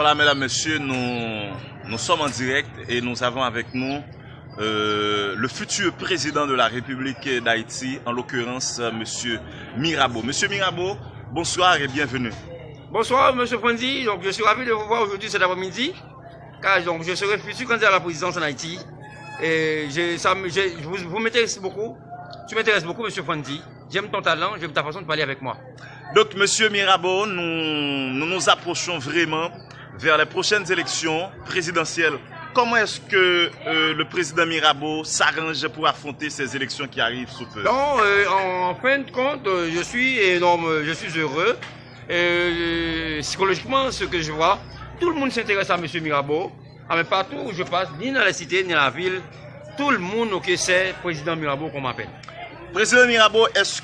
Voilà, mesdames, messieurs, nous sommes en direct et nous avons avec nous le futur président de la République d'Haïti, en l'occurrence, Monsieur Mirabeau. Monsieur Mirabeau, bonsoir et bienvenue. Bonsoir, Monsieur Fondi. Donc, je suis ravi de vous voir aujourd'hui cet après-midi, car donc, je serai futur candidat à la présidence en Haïti. Et vous m'intéressez beaucoup. Tu m'intéresses beaucoup, Monsieur Fondi. J'aime ton talent, j'aime ta façon de parler avec moi. Donc, Monsieur Mirabeau, nous approchons vraiment vers les prochaines élections présidentielles. Comment est-ce que le président Mirabeau s'arrange pour affronter ces élections qui arrivent sous peu? Donc, en fin de compte, je suis heureux. Psychologiquement, ce que je vois, tout le monde s'intéresse à M. Mirabeau. Mais partout où je passe, ni dans la cité, ni dans la ville, tout le monde c'est président Mirabeau qu'on m'appelle. Président Mirabeau, est-ce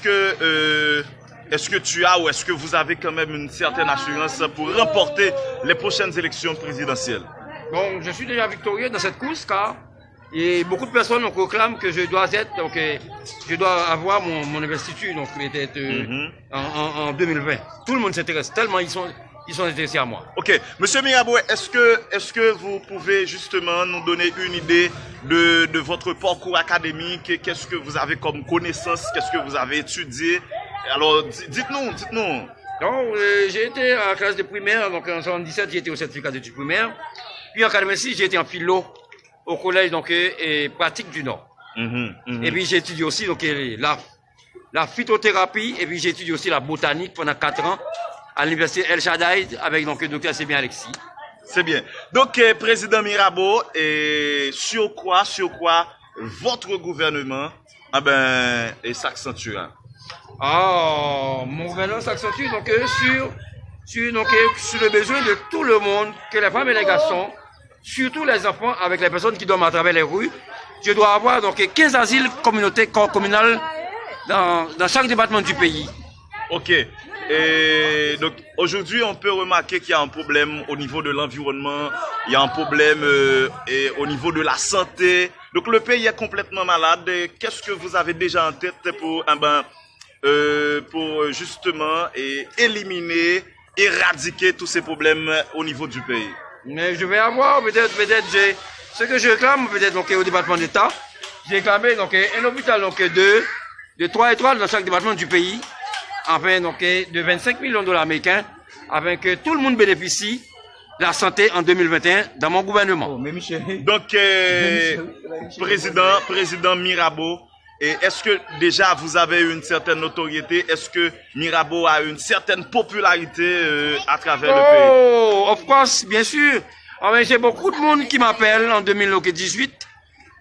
que tu as ou est-ce que vous avez quand même une certaine assurance pour remporter les prochaines élections présidentielles? Bon, je suis déjà victorieux dans cette course car beaucoup de personnes proclament que je dois avoir mon investiture donc peut-être en 2020. Tout le monde s'intéresse tellement ils sont intéressés à moi. Ok, Monsieur Mirabeau, est-ce que vous pouvez justement nous donner une idée de votre parcours académique? Qu'est-ce que vous avez comme connaissance? Qu'est-ce que vous avez étudié? Alors, dites-nous. Donc, j'ai été à la classe de primaire, donc en 1977, j'ai été au certificat d'études primaires. Puis en 1986, j'ai été en philo au collège donc, et pratique du Nord. Et puis j'ai étudié aussi donc, la phytothérapie, et puis j'ai étudié aussi la botanique pendant 4 ans à l'université El Shaddai avec donc, le docteur Sébien Alexis. C'est bien. Donc, président Mirabeau, sur quoi votre gouvernement s'accentue? Mon gouvernement s'accentue donc, sur le besoin de tout le monde, que les femmes et les garçons, surtout les enfants avec les personnes qui dorment à travers les rues. Je dois avoir donc 15 asiles communaux dans chaque département du pays. Ok. Et donc aujourd'hui, on peut remarquer qu'il y a un problème au niveau de l'environnement, il y a un problème au niveau de la santé. Donc le pays est complètement malade. Qu'est-ce que vous avez déjà en tête pour justement éliminer, éradiquer tous ces problèmes au niveau du pays? Mais je vais avoir peut-être ce que je réclame peut-être donc au département d'État. J'ai réclamé donc un hôpital donc de 3 étoiles dans chaque département du pays, afin donc de 25 millions de dollars américains, afin que tout le monde bénéficie de la santé en 2021 dans mon gouvernement. Donc président Mirabeau, est-ce que déjà vous avez une certaine notoriété? Est-ce que Mirabeau a une certaine popularité à travers le pays? Oh, of course, bien sûr. J'ai beaucoup de monde qui m'appelle en 2018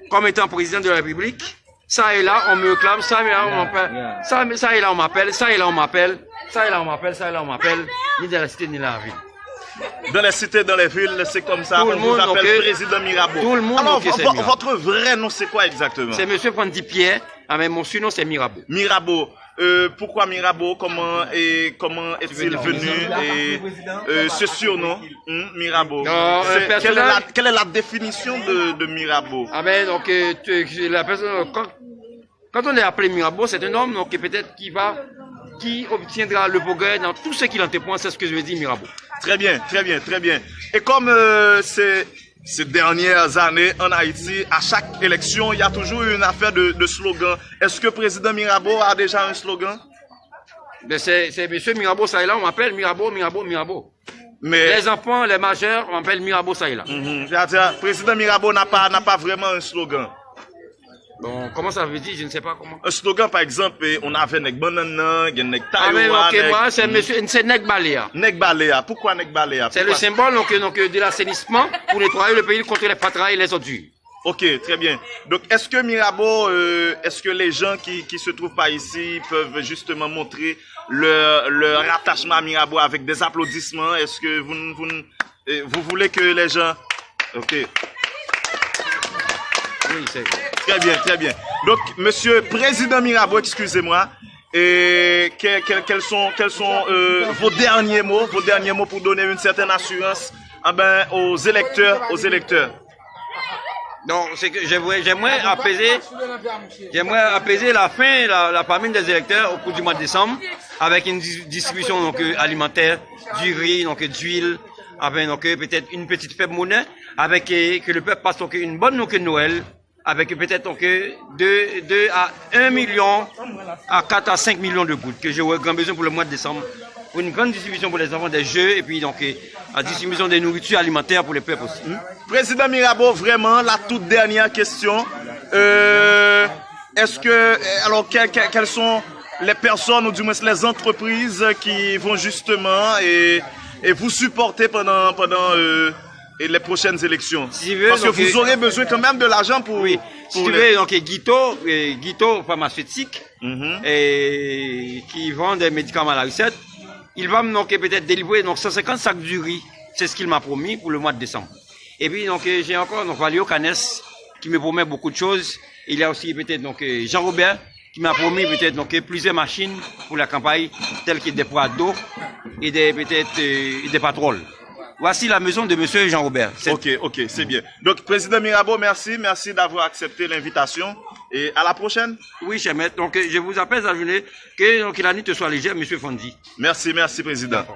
comme étant président de la République. Ça et là, on me réclame, ça et là, on m'appelle. Ça et là, on m'appelle, ça et là, on m'appelle. Ça et là, on m'appelle, ça et là, on m'appelle. Ni dans la cité, ni dans la ville. Dans les cités, dans les villes, c'est comme ça. On vous appelle président Mirabeau. Tout le monde. Alors, votre vrai nom, c'est quoi exactement? C'est Monsieur Fondi Pierre. Mais mon surnom, c'est Mirabeau. Mirabeau. Pourquoi Mirabeau? Comment est-il venu ce surnom Mirabeau? Quelle est la définition de Mirabeau? Donc la personne quand on est appelé Mirabeau, c'est un homme donc peut-être qui obtiendra le progrès dans tout ce qu'il entreprend. C'est ce que je veux dire, Mirabeau. Très bien. Et comme ces dernières années en Haïti, à chaque élection, il y a toujours une affaire de slogan. Est-ce que président Mirabeau a déjà un slogan? C'est monsieur Mirabeau, ça et là, on m'appelle Mirabeau. Mais les enfants, les majeurs, on m'appelle Mirabeau, ça et là. Président Mirabeau n'a pas vraiment un slogan. Bon, comment ça veut dire? Je ne sais pas comment. Un slogan, par exemple, on avait Nek Banana, Nek Taïwa. Moi, c'est Nek Balea. Nek Balea. Pourquoi Nek Balea? C'est le symbole donc, de l'assainissement pour nettoyer le pays contre les fatras et les ordures. Ok, très bien. Donc, est-ce que Mirabeau, est-ce que les gens qui se trouvent pas ici peuvent justement montrer leur attachement à Mirabeau avec des applaudissements? Est-ce que vous voulez que les gens... Ok. Oui, c'est... Très bien. Donc, monsieur président Mirabeau, excusez-moi, quels sont vos derniers mots pour donner une certaine assurance aux électeurs? Donc, c'est que j'aimerais apaiser la famine des électeurs au cours du mois de décembre avec une distribution donc, alimentaire, du riz, donc d'huile, avec donc peut-être une petite faible monnaie, avec que le peuple passe donc une bonne Noël, avec peut-être donc 2 à 1 million à 4 à 5 millions de gouttes que j'aurais grand besoin pour le mois de décembre. Pour une grande distribution pour les enfants, des jeux et puis donc la distribution des nourritures alimentaires pour les peuples aussi. Président Mirabeau, vraiment la toute dernière question. Est-ce que, alors quelles sont les personnes ou du moins les entreprises qui vont justement et vous supporter pendant les prochaines élections? Si veux, parce que donc, vous aurez besoin quand même de l'argent pour... Oui, si tu veux, donc Guito pharmaceutique et qui vend des médicaments à la recette. Il va me donc peut-être délivrer donc 150 sacs du riz. C'est ce qu'il m'a promis pour le mois de décembre. Et puis donc j'ai encore donc Valio Canes qui me promet beaucoup de choses. Il y a aussi peut-être donc Jean-Robert qui m'a promis peut-être donc plusieurs machines pour la campagne, telles que des poids d'eau et peut-être des patrouilles. Voici la maison de monsieur Jean-Robert. Ok, c'est bien. Donc président Mirabeau, merci d'avoir accepté l'invitation. Et à la prochaine. Oui, cher maître. Donc, je vous appelle à la journée que l'année te soit légère, monsieur Fondi. Merci, président.